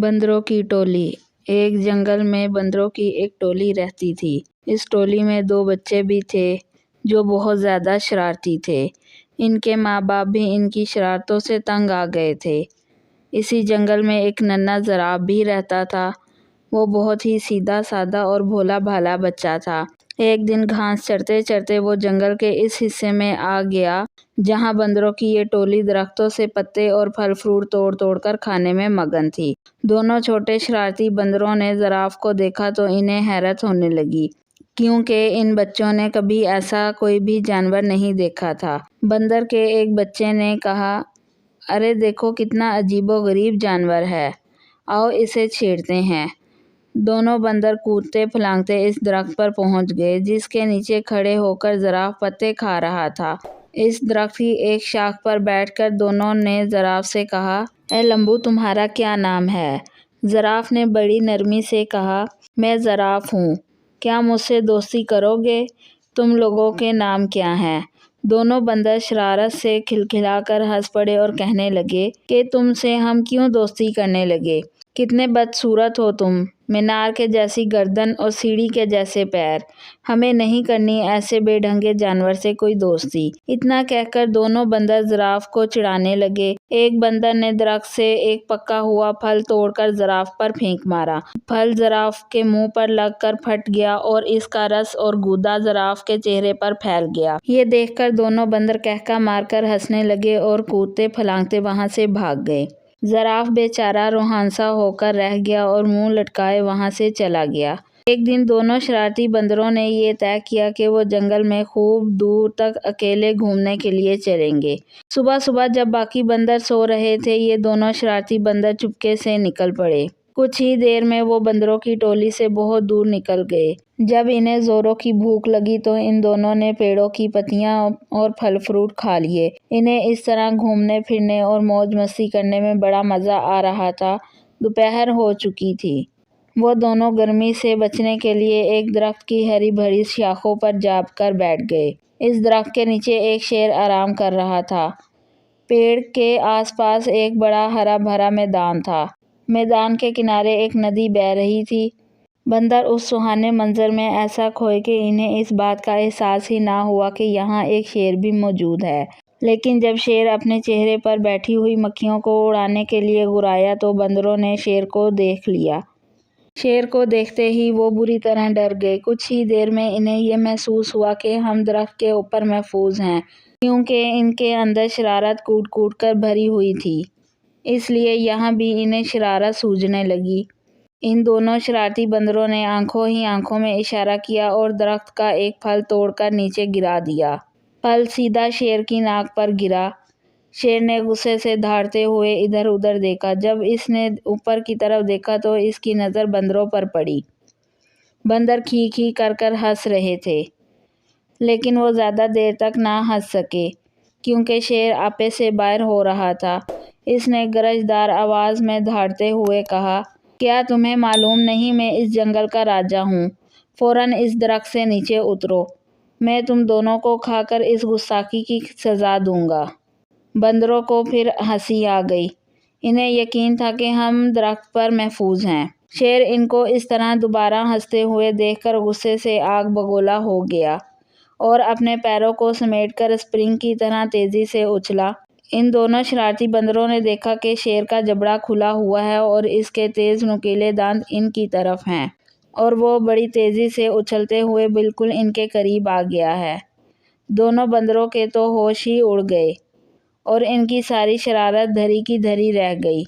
بندروں کی ٹولی۔ ایک جنگل میں بندروں کی ایک ٹولی رہتی تھی۔ اس ٹولی میں 2 بچے بھی تھے جو بہت زیادہ شرارتی تھے۔ ان کے ماں باپ بھی ان کی شرارتوں سے تنگ آ گئے تھے۔ اسی جنگل میں ایک ننھا زراف بھی رہتا تھا۔ وہ بہت ہی سیدھا سادہ اور بھولا بھالا بچہ تھا۔ ایک دن گھاس چرتے چرتے وہ جنگل کے اس حصے میں آ گیا جہاں بندروں کی یہ ٹولی درختوں سے پتے اور پھل فروٹ توڑ توڑ کر کھانے میں مگن تھی۔ دونوں چھوٹے شرارتی بندروں نے زراف کو دیکھا تو انہیں حیرت ہونے لگی کیونکہ ان بچوں نے کبھی ایسا کوئی بھی جانور نہیں دیکھا تھا۔ بندر کے ایک بچے نے کہا، ارے دیکھو کتنا عجیب و غریب جانور ہے، آؤ اسے چھیڑتے ہیں۔ دونوں بندر کودتے پھلانگتے اس درخت پر پہنچ گئے جس کے نیچے کھڑے ہو کر زراف پتے کھا رہا تھا۔ اس درخت کی ایک شاخ پر بیٹھ کر دونوں نے زراف سے کہا، اے لمبو تمہارا کیا نام ہے؟ زراف نے بڑی نرمی سے کہا، میں زراف ہوں، کیا مجھ سے دوستی کرو گے؟ تم لوگوں کے نام کیا ہیں؟ دونوں بندر شرارت سے کھلکھلا کر ہنس پڑے اور کہنے لگے کہ تم سے ہم کیوں دوستی کرنے لگے؟ کتنے بدصورت ہو تم، مینار کے جیسی گردن اور سیڑھی کے جیسے پیر، ہمیں نہیں کرنی ایسے بے ڈھنگے جانور سے کوئی دوستی۔ اتنا کہہ کر دونوں بندر زراف کو چڑھانے لگے۔ ایک بندر نے درخت سے ایک پکا ہوا پھل توڑ کر زراف پر پھینک مارا۔ پھل زراف کے منہ پر لگ کر پھٹ گیا اور اس کا رس اور گودا زراف کے چہرے پر پھیل گیا۔ یہ دیکھ کر دونوں بندر قہقہ مار کر ہنسنے لگے اور کودتے پھلانگتے وہاں سے بھاگ گئے۔ زراف بیچارہ روحانسا ہو کر رہ گیا اور منہ لٹکائے وہاں سے چلا گیا۔ ایک دن دونوں شرارتی بندروں نے یہ طے کیا کہ وہ جنگل میں خوب دور تک اکیلے گھومنے کے لیے چلیں گے۔ صبح صبح جب باقی بندر سو رہے تھے یہ دونوں شرارتی بندر چپکے سے نکل پڑے۔ کچھ ہی دیر میں وہ بندروں کی ٹولی سے بہت دور نکل گئے۔ جب انہیں زوروں کی بھوک لگی تو ان دونوں نے پیڑوں کی پتیاں اور پھل فروٹ کھا لیے۔ انہیں اس طرح گھومنے پھرنے اور موج مستی کرنے میں بڑا مزہ آ رہا تھا۔ دوپہر ہو چکی تھی۔ وہ دونوں گرمی سے بچنے کے لیے ایک درخت کی ہری بھری شاخوں پر جا کر بیٹھ گئے۔ اس درخت کے نیچے ایک شیر آرام کر رہا تھا۔ پیڑ کے آس پاس ایک بڑا ہرا بھرا میدان تھا۔ میدان کے کنارے ایک ندی بہہ رہی تھی۔ بندر اس سہانے منظر میں ایسا کھوئے کہ انہیں اس بات کا احساس ہی نہ ہوا کہ یہاں ایک شیر بھی موجود ہے۔ لیکن جب شیر اپنے چہرے پر بیٹھی ہوئی مکھیوں کو اڑانے کے لیے گھرایا تو بندروں نے شیر کو دیکھ لیا۔ شیر کو دیکھتے ہی وہ بری طرح ڈر گئے۔ کچھ ہی دیر میں انہیں یہ محسوس ہوا کہ ہم درخت کے اوپر محفوظ ہیں کیونکہ ان کے اندر شرارت کوٹ کوٹ کر بھری ہوئی تھی، اس لیے یہاں بھی انہیں شرارت سوجنے لگی۔ ان دونوں شرارتی بندروں نے آنکھوں ہی آنکھوں میں اشارہ کیا اور درخت کا ایک پھل توڑ کر نیچے گرا دیا۔ پھل سیدھا شیر کی ناک پر گرا۔ شیر نے غصے سے دھاڑتے ہوئے ادھر ادھر دیکھا۔ جب اس نے اوپر کی طرف دیکھا تو اس کی نظر بندروں پر پڑی۔ بندر کھی کھی کر کر ہنس رہے تھے لیکن وہ زیادہ دیر تک نہ ہنس سکے کیونکہ شیر آپے سے باہر ہو رہا تھا۔ اس نے گرج دار آواز میں دھاڑتے ہوئے کہا، کیا تمہیں معلوم نہیں میں اس جنگل کا راجا ہوں؟ فوراً اس درخت سے نیچے اترو، میں تم دونوں کو کھا کر اس گستاخی کی سزا دوں گا۔ بندروں کو پھر ہنسی آ گئی۔ انہیں یقین تھا کہ ہم درخت پر محفوظ ہیں۔ شیر ان کو اس طرح دوبارہ ہنستے ہوئے دیکھ کر غصے سے آگ بگولا ہو گیا اور اپنے پیروں کو سمیٹ کر اسپرنگ کی طرح تیزی سے اچھلا۔ ان دونوں شرارتی بندروں نے دیکھا کہ شیر کا جبڑا کھلا ہوا ہے اور اس کے تیز نوکیلے دانت ان کی طرف ہیں اور وہ بڑی تیزی سے اچھلتے ہوئے بالکل ان کے قریب آ گیا ہے۔ دونوں بندروں کے تو ہوش ہی اڑ گئے اور ان کی ساری شرارت دھری کی دھری رہ گئی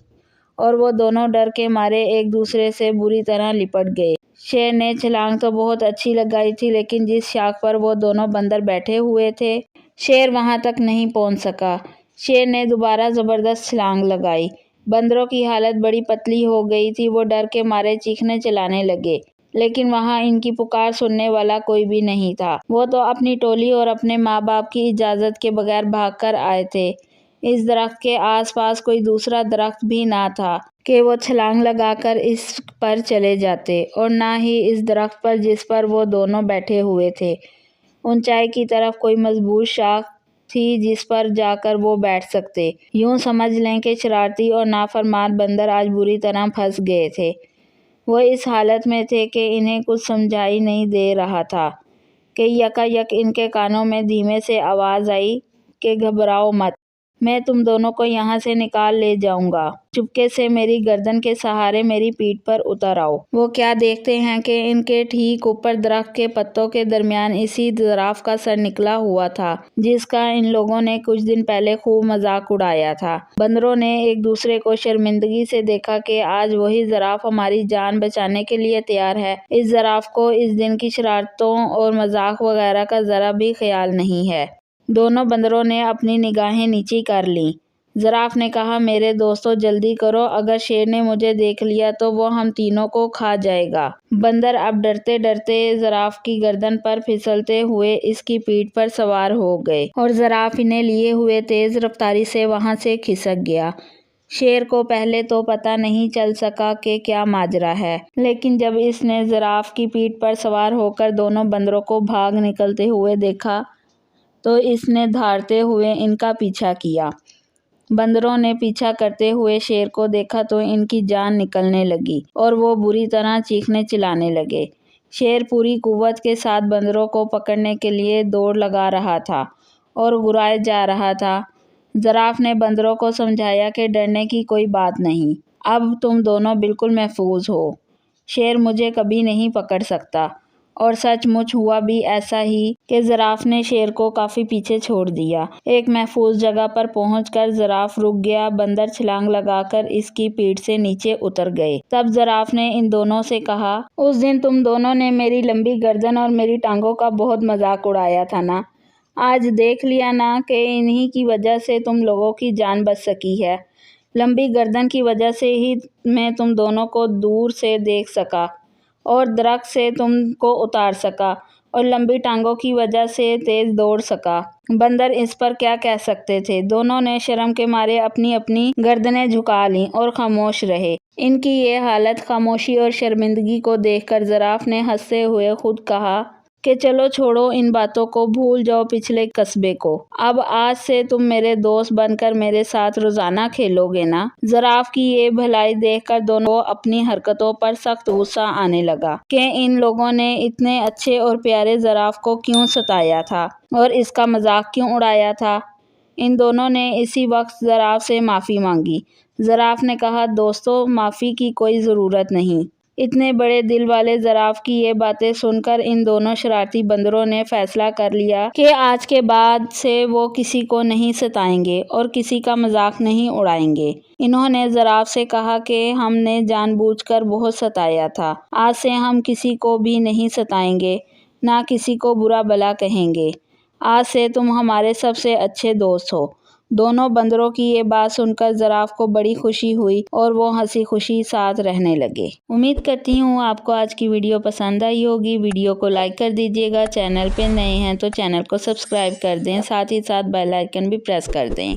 اور وہ دونوں ڈر کے مارے ایک دوسرے سے بری طرح لپٹ گئے۔ شیر نے چھلانگ تو بہت اچھی لگائی تھی لیکن جس شاخ پر وہ دونوں بندر بیٹھے ہوئے تھے شیر وہاں تک نہیں پہنچ سکا۔ شیر نے دوبارہ زبردست چھلانگ لگائی۔ بندروں کی حالت بڑی پتلی ہو گئی تھی۔ وہ ڈر کے مارے چیخنے چلانے لگے لیکن وہاں ان کی پکار سننے والا کوئی بھی نہیں تھا۔ وہ تو اپنی ٹولی اور اپنے ماں باپ کی اجازت کے بغیر بھاگ کر آئے تھے۔ اس درخت کے آس پاس کوئی دوسرا درخت بھی نہ تھا کہ وہ چھلانگ لگا کر اس پر چلے جاتے اور نہ ہی اس درخت پر جس پر وہ دونوں بیٹھے ہوئے تھے۔ اونچائی کی طرف کوئی مضبوط شاخ تھی جس پر جا کر وہ بیٹھ سکتے۔ یوں سمجھ لیں کہ شرارتی اور نافرمان بندر آج بری طرح پھنس گئے تھے۔ وہ اس حالت میں تھے کہ انہیں کچھ سمجھائی نہیں دے رہا تھا کہ یکا یک ان کے کانوں میں دھیمے سے آواز آئی کہ گھبراؤ مت، میں تم دونوں کو یہاں سے نکال لے جاؤں گا، چپکے سے میری گردن کے سہارے میری پیٹھ پر اتر آؤ۔ وہ کیا دیکھتے ہیں کہ ان کے ٹھیک اوپر درخت کے پتوں کے درمیان اسی زراف کا سر نکلا ہوا تھا جس کا ان لوگوں نے کچھ دن پہلے خوب مذاق اڑایا تھا۔ بندروں نے ایک دوسرے کو شرمندگی سے دیکھا کہ آج وہی زراف ہماری جان بچانے کے لیے تیار ہے۔ اس زراف کو اس دن کی شرارتوں اور مذاق وغیرہ کا ذرا بھی خیال نہیں ہے۔ دونوں بندروں نے اپنی نگاہیں نیچی کر لیں۔ زراف نے کہا، میرے دوستو جلدی کرو، اگر شیر نے مجھے دیکھ لیا تو وہ ہم تینوں کو کھا جائے گا۔ بندر اب ڈرتے ڈرتے زراف کی گردن پر پھسلتے ہوئے اس کی پیٹھ پر سوار ہو گئے اور زراف انہیں لیے ہوئے تیز رفتاری سے وہاں سے کھسک گیا۔ شیر کو پہلے تو پتہ نہیں چل سکا کہ کیا ماجرا ہے، لیکن جب اس نے زراف کی پیٹھ پر سوار ہو کر دونوں بندروں کو بھاگ نکلتے ہوئے دیکھا تو اس نے دھاڑتے ہوئے ان کا پیچھا کیا۔ بندروں نے پیچھا کرتے ہوئے شیر کو دیکھا تو ان کی جان نکلنے لگی اور وہ بری طرح چیخنے چلانے لگے۔ شیر پوری قوت کے ساتھ بندروں کو پکڑنے کے لیے دوڑ لگا رہا تھا اور گرائے جا رہا تھا۔ زراف نے بندروں کو سمجھایا کہ ڈرنے کی کوئی بات نہیں، اب تم دونوں بالکل محفوظ ہو، شیر مجھے کبھی نہیں پکڑ سکتا۔ اور سچ مچ ہوا بھی ایسا ہی کہ زراف نے شیر کو کافی پیچھے چھوڑ دیا۔ ایک محفوظ جگہ پر پہنچ کر زراف رک گیا، بندر چھلانگ لگا کر اس کی پیٹھ سے نیچے اتر گئے۔ تب زراف نے ان دونوں سے کہا، اس دن تم دونوں نے میری لمبی گردن اور میری ٹانگوں کا بہت مذاق اڑایا تھا نا، آج دیکھ لیا نا کہ انہی کی وجہ سے تم لوگوں کی جان بچ سکی ہے۔ لمبی گردن کی وجہ سے ہی میں تم دونوں کو دور سے دیکھ سکا اور درخت سے تم کو اتار سکا اور لمبی ٹانگوں کی وجہ سے تیز دوڑ سکا۔ بندر اس پر کیا کہہ سکتے تھے؟ دونوں نے شرم کے مارے اپنی اپنی گردنیں جھکا لیں اور خاموش رہے۔ ان کی یہ حالت، خاموشی اور شرمندگی کو دیکھ کر زراف نے ہنستے ہوئے خود کہا کہ چلو چھوڑو ان باتوں کو، بھول جاؤ پچھلے قصبے کو، اب آج سے تم میرے دوست بن کر میرے ساتھ روزانہ کھیلو گے نا۔ زراف کی یہ بھلائی دیکھ کر دونوں کو اپنی حرکتوں پر سخت غصہ آنے لگا کہ ان لوگوں نے اتنے اچھے اور پیارے زراف کو کیوں ستایا تھا اور اس کا مذاق کیوں اڑایا تھا۔ ان دونوں نے اسی وقت زراف سے معافی مانگی۔ زراف نے کہا، دوستو معافی کی کوئی ضرورت نہیں۔ اتنے بڑے دل والے زراف کی یہ باتیں سن کر ان دونوں شرارتی بندروں نے فیصلہ کر لیا کہ آج کے بعد سے وہ کسی کو نہیں ستائیں گے اور کسی کا مذاق نہیں اڑائیں گے۔ انہوں نے زراف سے کہا کہ ہم نے جان بوجھ کر بہت ستایا تھا، آج سے ہم کسی کو بھی نہیں ستائیں گے، نہ کسی کو برا بھلا کہیں گے، آج سے تم ہمارے سب سے اچھے دوست ہو۔ دونوں بندروں کی یہ بات سن کر زراف کو بڑی خوشی ہوئی اور وہ ہنسی خوشی ساتھ رہنے لگے۔ امید کرتی ہوں آپ کو آج کی ویڈیو پسند آئی ہوگی۔ ویڈیو کو لائک کر دیجیے گا، چینل پہ نئے ہیں تو چینل کو سبسکرائب کر دیں، ساتھ ہی ساتھ بیل آئیکن بھی پریس کر دیں۔